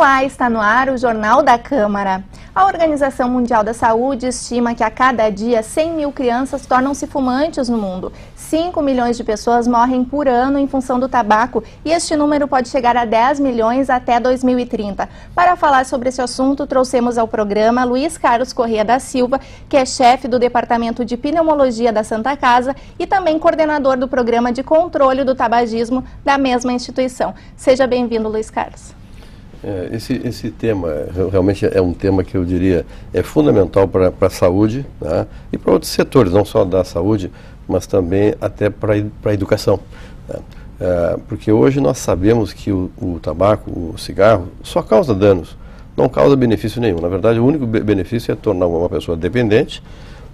Olá, está no ar o Jornal da Câmara. A Organização Mundial da Saúde estima que a cada dia 100 mil crianças tornam-se fumantes no mundo. 5 milhões de pessoas morrem por ano em função do tabaco e este número pode chegar a 10 milhões até 2030. Para falar sobre esse assunto, trouxemos ao programa Luiz Carlos Corrêa da Silva, que é chefe do Departamento de Pneumologia da Santa Casa e também coordenador do Programa de Controle do Tabagismo da mesma instituição. Seja bem-vindo, Luiz Carlos. Esse tema realmente é um tema que eu diria é fundamental para a saúde, né? E para outros setores, não só da saúde, mas também até para a educação, né? Porque hoje nós sabemos que o tabaco, o cigarro, só causa danos, não causa benefício nenhum. Na verdade, o único benefício é tornar uma pessoa dependente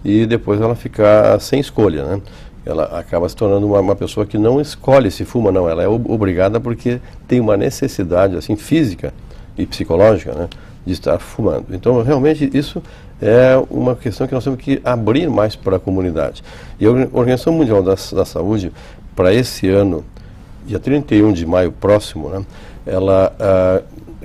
e depois ela ficar sem escolha, né? Ela acaba se tornando uma pessoa que não escolhe se fuma, não. Ela é obrigada porque tem uma necessidade assim, física e psicológica, né, de estar fumando. Então, realmente, isso é uma questão que nós temos que abrir mais para a comunidade. E a Organização Mundial da Saúde, para esse ano, dia 31 de maio próximo, né, ela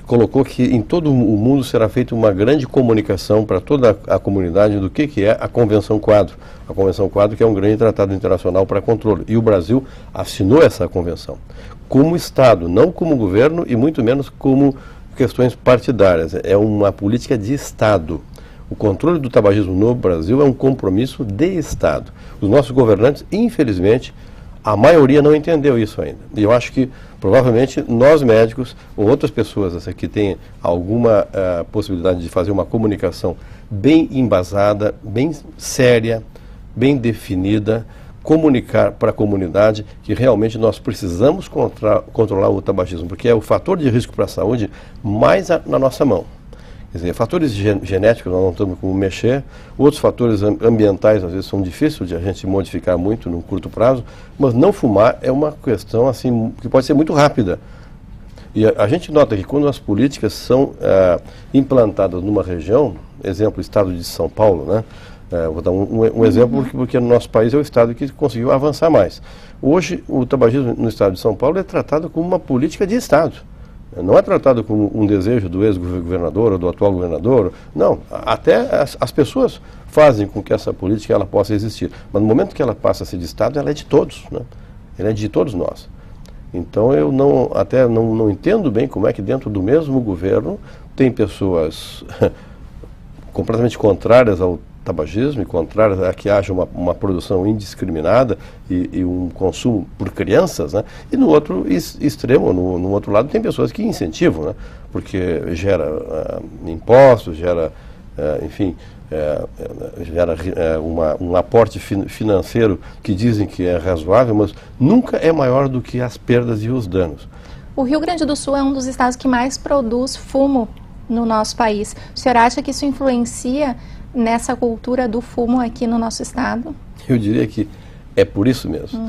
colocou que em todo o mundo será feita uma grande comunicação para toda a comunidade do que é a Convenção Quadro. A Convenção Quadro, que é um grande tratado internacional para controle. E o Brasil assinou essa convenção como Estado, não como governo e muito menos como questões partidárias. É uma política de Estado. O controle do tabagismo no Brasil é um compromisso de Estado. Os nossos governantes, infelizmente, a maioria não entendeu isso ainda. E eu acho que, provavelmente, nós médicos ou outras pessoas que têm alguma possibilidade de fazer uma comunicação bem embasada, bem séria, bem definida, comunicar para a comunidade que realmente nós precisamos controlar o tabagismo, porque é o fator de risco para a saúde mais na nossa mão. Quer dizer, fatores genéticos nós não temos como mexer, outros fatores ambientais às vezes são difíceis de a gente modificar muito num curto prazo, mas não fumar é uma questão assim que pode ser muito rápida. E a gente nota que quando as políticas são implantadas numa região, exemplo, o estado de São Paulo, né? Vou dar um exemplo porque no nosso país é o estado que conseguiu avançar mais. Hoje o tabagismo no estado de São Paulo é tratado como uma política de Estado. Não é tratado como um desejo do ex-governador ou do atual governador. Não, até as pessoas fazem com que essa política ela possa existir. Mas no momento que ela passa a ser de Estado, ela é de todos, né? Ela é de todos nós. Então eu não entendo bem como é que dentro do mesmo governo tem pessoas completamente contrárias ao tabagismo e contrárias a que haja uma produção indiscriminada e um consumo por crianças, né? E no outro extremo, no outro lado, tem pessoas que incentivam, né? Porque gera impostos, gera, enfim, gera um aporte financeiro que dizem que é razoável, mas nunca é maior do que as perdas e os danos. O Rio Grande do Sul é um dos estados que mais produz fumo no nosso país. O senhor acha que isso influencia nessa cultura do fumo aqui no nosso estado? Eu diria que é por isso mesmo,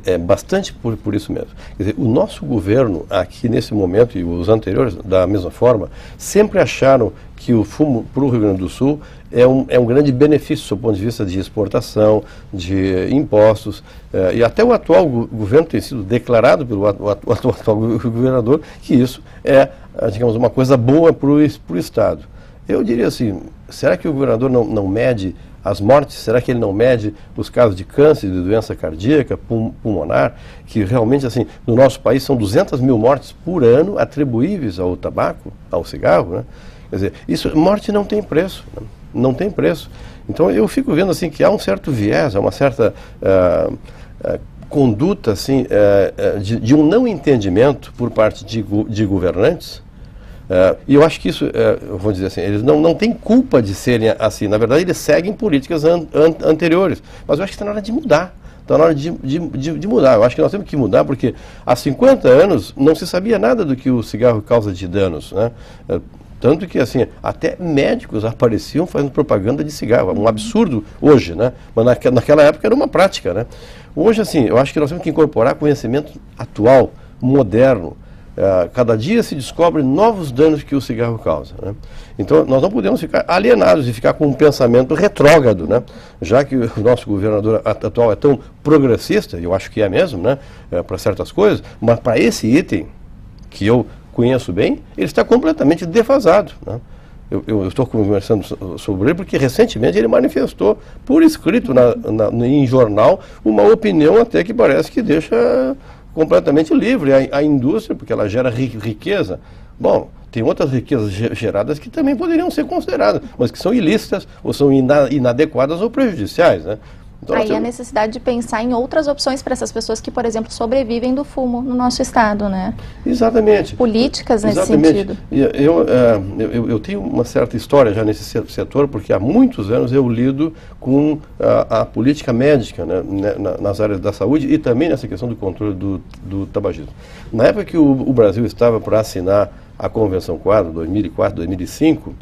é bastante por isso mesmo. Quer dizer, o nosso governo aqui nesse momento e os anteriores da mesma forma, sempre acharam que o fumo para o Rio Grande do Sul é um grande benefício do ponto de vista de exportação, de impostos, e até o atual governo tem sido declarado pelo atual governador que isso é, digamos, uma coisa boa para o Estado. Eu diria assim, será que o governador não mede as mortes? Será que ele não mede os casos de câncer, de doença cardíaca, pulmonar, que realmente, assim, no nosso país são 200 mil mortes por ano atribuíveis ao tabaco, ao cigarro, né? Quer dizer, morte não tem preço, né? Não tem preço. Então eu fico vendo, assim, que há um certo viés, há uma certa conduta, assim, de um não entendimento por parte de governantes. E eu acho que isso, eu vou dizer assim, eles não têm culpa de serem assim. Na verdade, eles seguem políticas anteriores. Mas eu acho que está na hora de mudar. Está na hora de mudar. Eu acho que nós temos que mudar porque há 50 anos não se sabia nada do que o cigarro causa de danos, né? Tanto que, assim, até médicos apareciam fazendo propaganda de cigarro. Um absurdo hoje, né? Mas naquela época era uma prática, né? Hoje, assim, eu acho que nós temos que incorporar conhecimento atual, moderno. Cada dia se descobrem novos danos que o cigarro causa, né? Então nós não podemos ficar alienados e ficar com um pensamento retrógrado, né? Já que o nosso governador atual é tão progressista, e eu acho que é mesmo, né? Para certas coisas, mas para esse item que eu conheço bem, ele está completamente defasado, né? Eu estou conversando sobre ele porque recentemente ele manifestou por escrito em jornal uma opinião até que parece que deixa completamente livre a indústria, porque ela gera riqueza. Bom, tem outras riquezas geradas que também poderiam ser consideradas, mas que são ilícitas, ou são inadequadas ou prejudiciais, né? Então, aí a necessidade de pensar em outras opções para essas pessoas que, por exemplo, sobrevivem do fumo no nosso estado, né? Exatamente. Políticas nesse Exatamente. sentido. Eu tenho uma certa história já nesse setor, porque há muitos anos eu lido com a política médica, né, nas áreas da saúde e também nessa questão do controle do tabagismo. Na época que o Brasil estava para assinar a Convenção Quadro, 2004, 2005,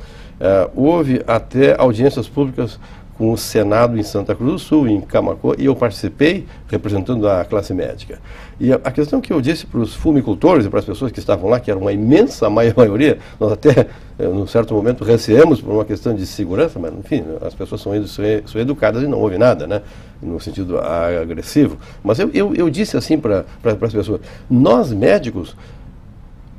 houve até audiências públicas com o Senado em Santa Cruz do Sul, em Camaquã, e eu participei representando a classe médica. E a questão que eu disse para os fumicultores e para as pessoas que estavam lá, que era uma imensa maioria, nós até, num certo momento, receamos por uma questão de segurança, mas, enfim, as pessoas são educadas e não houve nada, né, no sentido agressivo. Mas eu disse assim para as pessoas, nós médicos,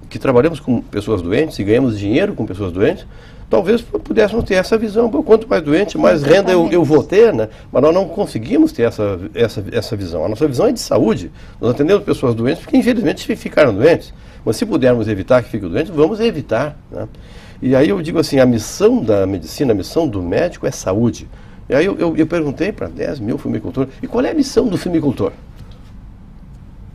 que trabalhamos com pessoas doentes e ganhamos dinheiro com pessoas doentes, talvez pudéssemos ter essa visão. Quanto mais doente, mais renda eu vou ter, né? Mas nós não conseguimos ter essa visão. A nossa visão é de saúde. Nós atendemos pessoas doentes porque, infelizmente, ficaram doentes. Mas se pudermos evitar que fiquem doentes, vamos evitar, né? E aí eu digo assim, a missão da medicina, a missão do médico é saúde. E aí eu perguntei para 10 mil fumicultores, e qual é a missão do fumicultor?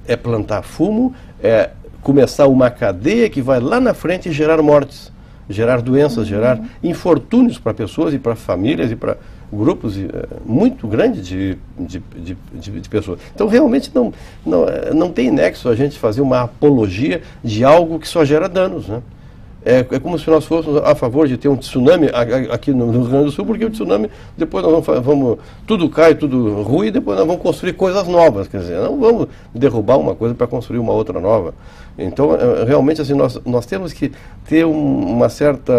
É plantar fumo, é começar uma cadeia que vai lá na frente gerar mortes, gerar doenças, gerar infortúnios para pessoas e para famílias e para grupos muito grandes de pessoas. Então, realmente, não tem nexo a gente fazer uma apologia de algo que só gera danos, né? É como se nós fôssemos a favor de ter um tsunami aqui no Rio Grande do Sul, porque o tsunami, depois nós vamos tudo cai, tudo ruim, e depois nós vamos construir coisas novas, quer dizer, não vamos derrubar uma coisa para construir uma outra nova. Então, realmente, assim, nós temos que ter um certo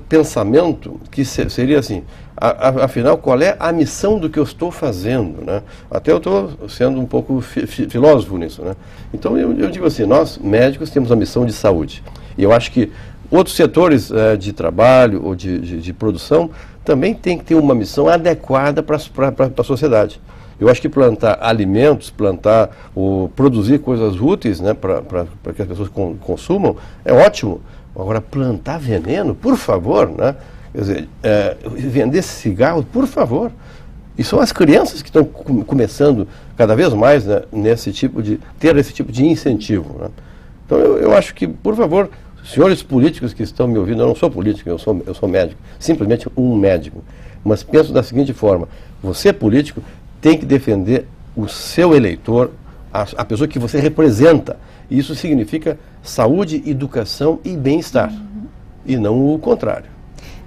pensamento que seria assim, afinal, qual é a missão do que eu estou fazendo, né? Até eu estou sendo um pouco filósofo nisso, né? Então, eu digo assim, nós médicos temos a missão de saúde. E eu acho que outros setores de trabalho ou de produção também tem que ter uma missão adequada para a sociedade. Eu acho que plantar alimentos, plantar ou produzir coisas úteis, né, para que as pessoas consumam, é ótimo. Agora, plantar veneno, por favor, né? Quer dizer, vender cigarro, por favor. E são as crianças que estão começando cada vez mais, né, ter esse tipo de incentivo, né? Então, eu acho que, por favor, senhores políticos que estão me ouvindo, eu não sou político, eu sou médico, simplesmente um médico. Mas penso da seguinte forma, você político tem que defender o seu eleitor, a pessoa que você representa. E isso significa saúde, educação e bem-estar, e não o contrário.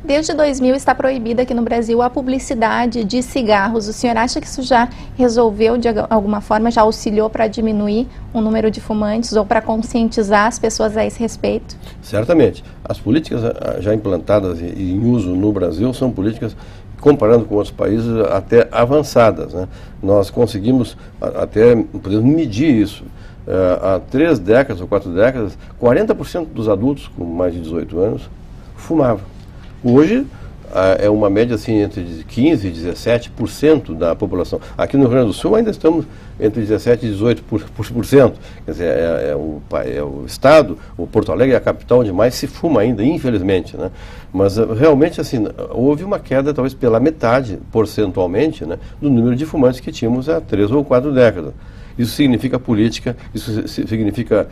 Desde 2000 está proibida aqui no Brasil a publicidade de cigarros. O senhor acha que isso já resolveu, de alguma forma, já auxiliou para diminuir o número de fumantes ou para conscientizar as pessoas a esse respeito? Certamente. As políticas já implantadas e em uso no Brasil são políticas, comparando com outros países, até avançadas, né? Nós conseguimos até, podemos medir isso. Há 3 décadas ou 4 décadas, 40% dos adultos com mais de 18 anos fumavam. Hoje, é uma média assim, entre 15% e 17% da população. Aqui no Rio Grande do Sul ainda estamos entre 17% e 18%. Quer dizer, é o estado, o Porto Alegre é a capital onde mais se fuma ainda, infelizmente, né? Mas realmente, assim, houve uma queda talvez pela metade, percentualmente, né, do número de fumantes que tínhamos há 3 ou 4 décadas. Isso significa política, isso significa,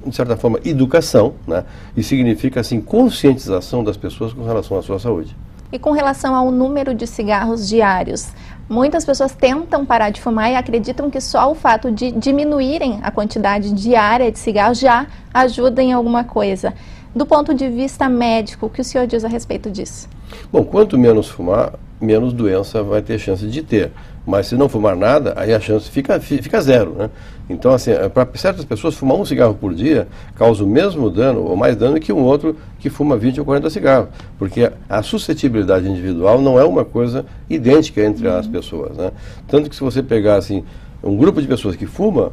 de certa forma, educação, né? E significa, assim, conscientização das pessoas com relação à sua saúde. E com relação ao número de cigarros diários, muitas pessoas tentam parar de fumar e acreditam que só o fato de diminuírem a quantidade diária de cigarros já ajuda em alguma coisa. Do ponto de vista médico, o que o senhor diz a respeito disso? Bom, quanto menos fumar, menos doença vai ter chance de ter. Mas se não fumar nada, aí a chance fica zero, né? Então, assim, para certas pessoas, fumar um cigarro por dia causa o mesmo dano ou mais dano que um outro que fuma 20 ou 40 cigarros. Porque a suscetibilidade individual não é uma coisa idêntica entre as pessoas, né? Tanto que se você pegar, assim, um grupo de pessoas que fuma,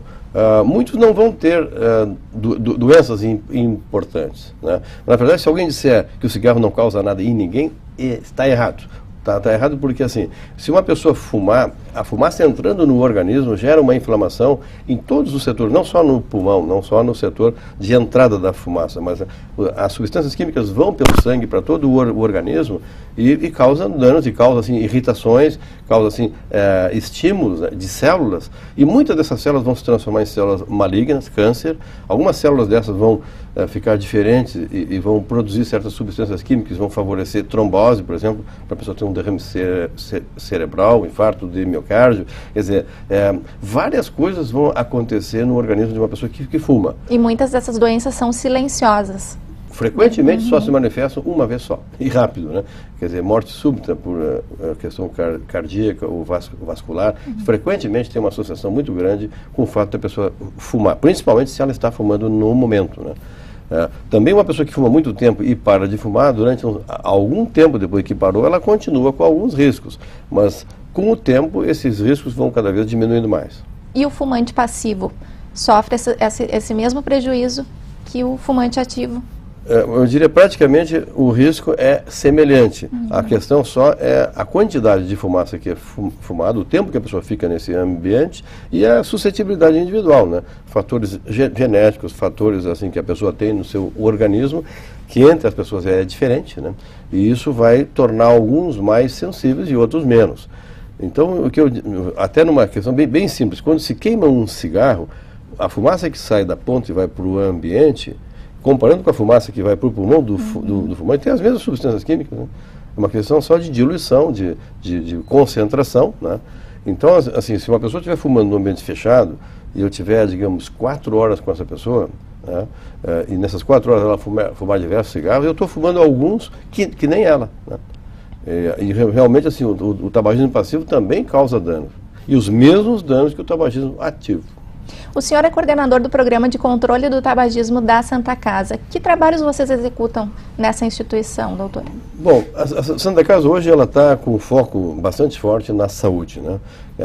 muitos não vão ter doenças importantes, né? Na verdade, se alguém disser que o cigarro não causa nada em ninguém, está errado. Está errado porque, assim, se uma pessoa fumar, a fumaça entrando no organismo gera uma inflamação em todos os setores, não só no pulmão, não só no setor de entrada da fumaça, mas as substâncias químicas vão pelo sangue para todo o organismo e causam danos, e causam, assim, irritações, causam, assim, estímulos, né, de células, e muitas dessas células vão se transformar em células malignas, câncer. Algumas células dessas vão ficar diferentes e vão produzir certas substâncias químicas, vão favorecer trombose, por exemplo, para a pessoa ter um derrame cerebral, infarto de miocárdio. Quer dizer, várias coisas vão acontecer no organismo de uma pessoa que fuma. E muitas dessas doenças são silenciosas. Frequentemente só se manifestam uma vez só, e rápido, né? Quer dizer, morte súbita por questão cardíaca ou vascular, frequentemente tem uma associação muito grande com o fato da pessoa fumar, principalmente se ela está fumando no momento, né? Também uma pessoa que fuma muito tempo e para de fumar, durante algum tempo depois que parou, ela continua com alguns riscos, mas com o tempo esses riscos vão cada vez diminuindo mais. E o fumante passivo sofre esse mesmo prejuízo que o fumante ativo? Eu diria praticamente o risco é semelhante. A questão só é a quantidade de fumaça que é fumada, o tempo que a pessoa fica nesse ambiente e a suscetibilidade individual, né? Fatores genéticos, fatores assim que a pessoa tem no seu organismo, que entre as pessoas é diferente, né? E isso vai tornar alguns mais sensíveis e outros menos. Então, até numa questão bem simples, quando se queima um cigarro, a fumaça que sai da ponta e vai para o ambiente, comparando com a fumaça que vai para o pulmão do fumante, tem as mesmas substâncias químicas, né? É uma questão só de diluição, de concentração, né? Então, assim, se uma pessoa estiver fumando num ambiente fechado e eu tiver, digamos, 4 horas com essa pessoa, né, e nessas 4 horas ela fumar diversos cigarros, eu estou fumando alguns que nem ela, né? E realmente, assim, o tabagismo passivo também causa danos. E os mesmos danos que o tabagismo ativo. O senhor é coordenador do Programa de Controle do Tabagismo da Santa Casa. Que trabalhos vocês executam nessa instituição, doutor? Bom, a Santa Casa hoje ela está com um foco bastante forte na saúde, né?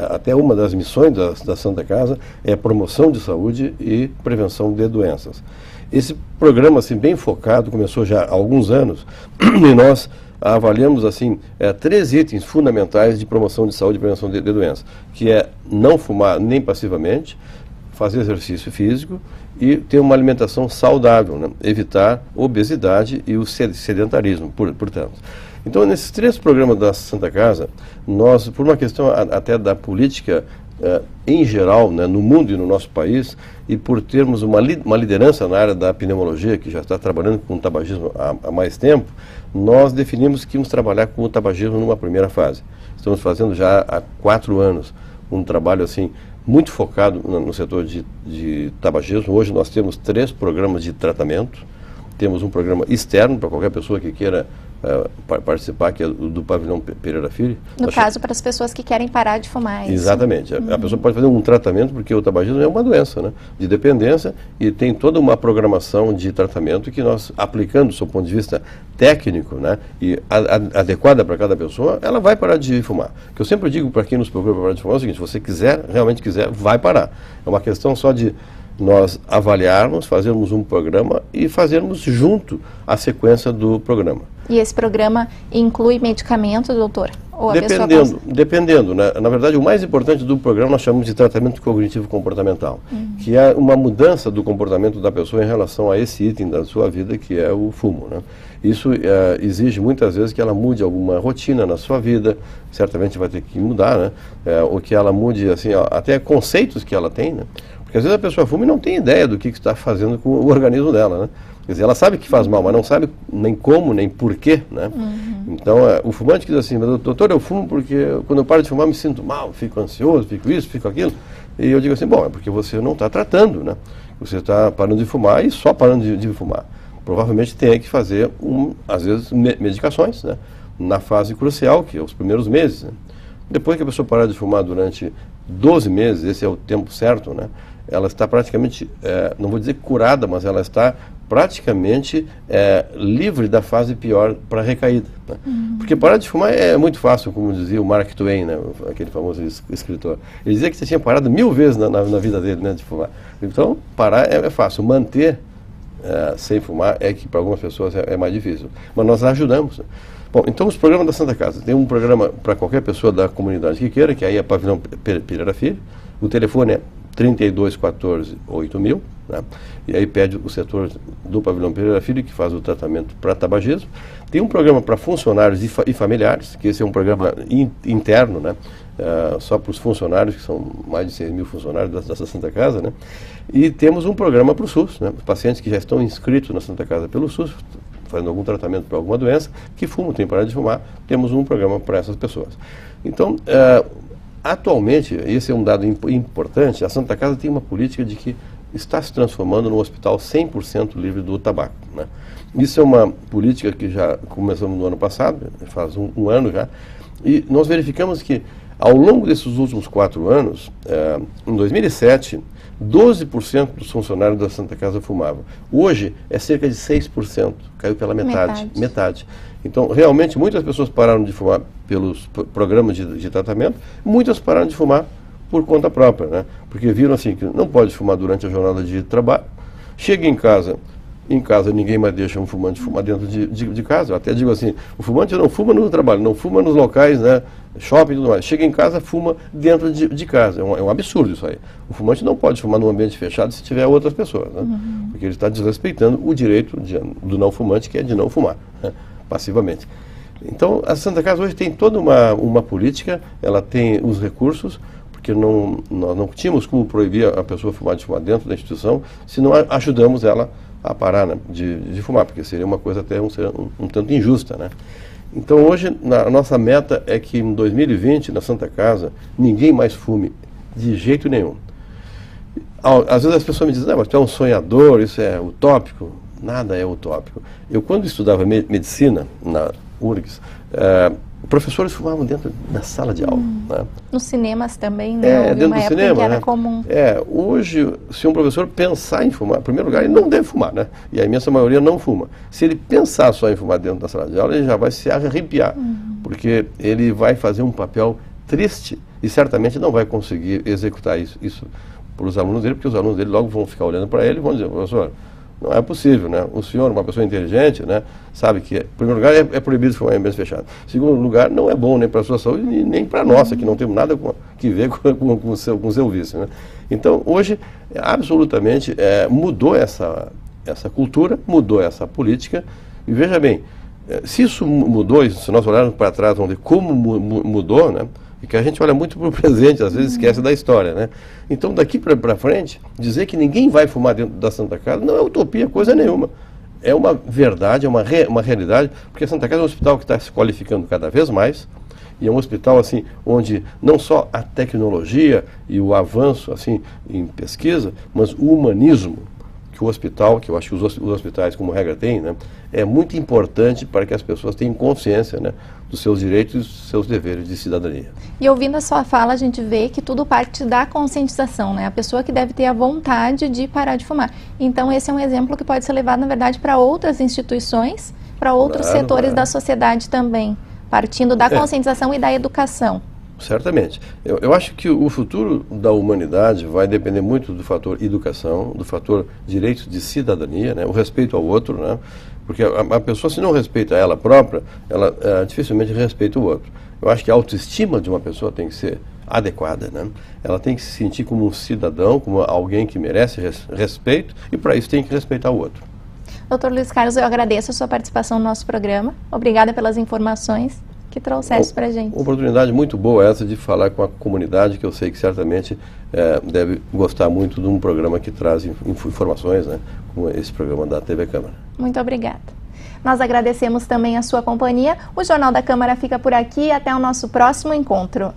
Até uma das missões da Santa Casa é a promoção de saúde e prevenção de doenças. Esse programa, assim, bem focado, começou já há alguns anos e nós avaliamos, assim, 3 itens fundamentais de promoção de saúde e prevenção de doenças, que é não fumar nem passivamente, fazer exercício físico e ter uma alimentação saudável, né? Evitar obesidade e o sedentarismo, portanto. Então, nesses 3 programas da Santa Casa, nós, por uma questão até da política em geral, né, no mundo e no nosso país, e por termos uma liderança na área da pneumologia, que já está trabalhando com o tabagismo há mais tempo, nós definimos que íamos trabalhar com o tabagismo numa primeira fase. Estamos fazendo já há 4 anos um trabalho, assim, muito focado no setor de tabagismo. Hoje nós temos 3 programas de tratamento. Temos um programa externo para qualquer pessoa que queira participar, que é do Pavilhão Pereira Filho. No caso, para as pessoas que querem parar de fumar. Exatamente. A pessoa pode fazer um tratamento, porque o tabagismo é uma doença, né, de dependência, e tem toda uma programação de tratamento que nós, aplicando do seu ponto de vista técnico, né, e adequada para cada pessoa, ela vai parar de fumar. O que eu sempre digo para quem nos procura para parar de fumar é o seguinte: se você quiser, realmente quiser, vai parar. É uma questão só de nós avaliarmos, fazermos um programa e fazermos junto a sequência do programa. E esse programa inclui medicamento, doutor? Ou Dependendo, né? Na verdade, o mais importante do programa nós chamamos de tratamento cognitivo-comportamental, que é uma mudança do comportamento da pessoa em relação a esse item da sua vida, que é o fumo, né? Isso exige muitas vezes que ela mude alguma rotina na sua vida, certamente vai ter que mudar, né? Ou que ela mude, assim, até conceitos que ela tem, né? Porque às vezes a pessoa fuma e não tem ideia do que está fazendo com o organismo dela, né? Quer dizer, ela sabe que faz mal, mas não sabe nem como, nem porquê, né? Então, o fumante diz assim: doutor, eu fumo porque quando eu paro de fumar me sinto mal, fico ansioso, fico isso, fico aquilo. E eu digo assim: bom, é porque você não está tratando, né? Você está parando de fumar e só parando de fumar. Provavelmente tem que fazer, às vezes, medicações, né? Na fase crucial, que é os primeiros meses, né? Depois que a pessoa parar de fumar durante 12 meses, esse é o tempo certo, né? ela está praticamente, não vou dizer curada, mas ela está praticamente livre da fase pior para recaída. Né? Porque parar de fumar é muito fácil, como dizia o Mark Twain, né? Aquele famoso escritor. Ele dizia que você tinha parado 1000 vezes na vida dele, né, de fumar. Então, parar é fácil. Manter sem fumar é que para algumas pessoas é mais difícil. Mas nós ajudamos. Né? Bom, então os programas da Santa Casa. Tem um programa para qualquer pessoa da comunidade que queira, que aí é Pavilhão Pereira Filho. O telefone é 3214-8000, né? E aí pede o setor do Pavilhão Pereira Filho, que faz o tratamento para tabagismo. Tem um programa para funcionários e familiares, que esse é um programa interno, né? Só para os funcionários, que são mais de 6.000 funcionários da Santa Casa, né? E temos um programa para o SUS, né? Os pacientes que já estão inscritos na Santa Casa pelo SUS, fazendo algum tratamento para alguma doença, que fumam, tem parado de fumar, temos um programa para essas pessoas. Então, atualmente, esse é um dado importante, a Santa Casa tem uma política de que está se transformando num hospital 100% livre do tabaco. Né? Isso é uma política que já começamos no ano passado, faz um ano já, e nós verificamos que ao longo desses últimos 4 anos, em 2007, 12% dos funcionários da Santa Casa fumavam. Hoje é cerca de 6%, caiu pela metade. Então, realmente, muitas pessoas pararam de fumar pelos programas de tratamento, muitas pararam de fumar por conta própria, né? Porque viram assim que não pode fumar durante a jornada de trabalho, chega em casa ninguém mais deixa um fumante fumar dentro de casa. Eu até digo assim, o fumante não fuma no trabalho, não fuma nos locais, né, shopping e tudo mais. Chega em casa, fuma dentro de casa. É um absurdo isso aí. O fumante não pode fumar num ambiente fechado se tiver outras pessoas, né? Porque ele está desrespeitando o direito do não fumante, que é de não fumar, né, passivamente. Então, a Santa Casa hoje tem toda uma política, ela tem os recursos, porque nós não tínhamos como proibir a pessoa de fumar dentro da instituição, se não ajudamos ela a parar, né, de fumar, porque seria uma coisa até um tanto injusta, né? Então hoje a nossa meta é que em 2020 na Santa Casa ninguém mais fume de jeito nenhum. Às vezes as pessoas me dizem, mas tu é um sonhador, isso é utópico. Nada é utópico. Eu quando estudava medicina na URGS, professores fumavam dentro da sala de aula. Né? Nos cinemas também, né? Dentro do cinema, era né? comum. Hoje, se um professor pensar em fumar, em primeiro lugar, ele não deve fumar, né? E a imensa maioria não fuma. Se ele pensar só em fumar dentro da sala de aula, ele já vai se arrepiar, porque ele vai fazer um papel triste e certamente não vai conseguir executar isso para os alunos dele, porque os alunos dele logo vão ficar olhando para ele e vão dizer, professor, não é possível, né? O senhor, uma pessoa inteligente, né, sabe que, em primeiro lugar, é proibido fumar em ambientes fechados. Em segundo lugar, não é bom nem para a sua saúde, nem para a nossa, que não temos nada que ver com o seu vício. Né? Então, hoje, absolutamente, mudou essa cultura, mudou essa política. E veja bem, se isso mudou, se nós olharmos para trás, vamos ver como mudou, né? E que a gente olha muito para o presente, às vezes esquece da história, né? Então, daqui para frente, dizer que ninguém vai fumar dentro da Santa Casa não é utopia, coisa nenhuma. É uma verdade, é uma realidade, porque a Santa Casa é um hospital que está se qualificando cada vez mais, e é um hospital, assim, onde não só a tecnologia e o avanço, assim, em pesquisa, mas o humanismo que o hospital, que eu acho que os hospitais, como regra, têm, né, é muito importante para que as pessoas tenham consciência, né, dos seus direitos e dos seus deveres de cidadania. E ouvindo a sua fala, a gente vê que tudo parte da conscientização, né? A pessoa que deve ter a vontade de parar de fumar. Então, esse é um exemplo que pode ser levado, na verdade, para outras instituições, para outros setores da sociedade também, partindo da conscientização e da educação. Certamente. Eu acho que o futuro da humanidade vai depender muito do fator educação, do fator direitos de cidadania, né? O respeito ao outro, né? Porque a pessoa, se não respeita ela própria, ela dificilmente respeita o outro. Eu acho que a autoestima de uma pessoa tem que ser adequada, né? Ela tem que se sentir como um cidadão, como alguém que merece respeito, e para isso tem que respeitar o outro. Dr. Luiz Carlos, eu agradeço a sua participação no nosso programa. Obrigada pelas informações que trouxeste para a gente. Uma oportunidade muito boa essa de falar com a comunidade, que eu sei que certamente deve gostar muito de um programa que traz informações, né, como esse programa da TV Câmara. Muito obrigada. Nós agradecemos também a sua companhia. O Jornal da Câmara fica por aqui. Até o nosso próximo encontro.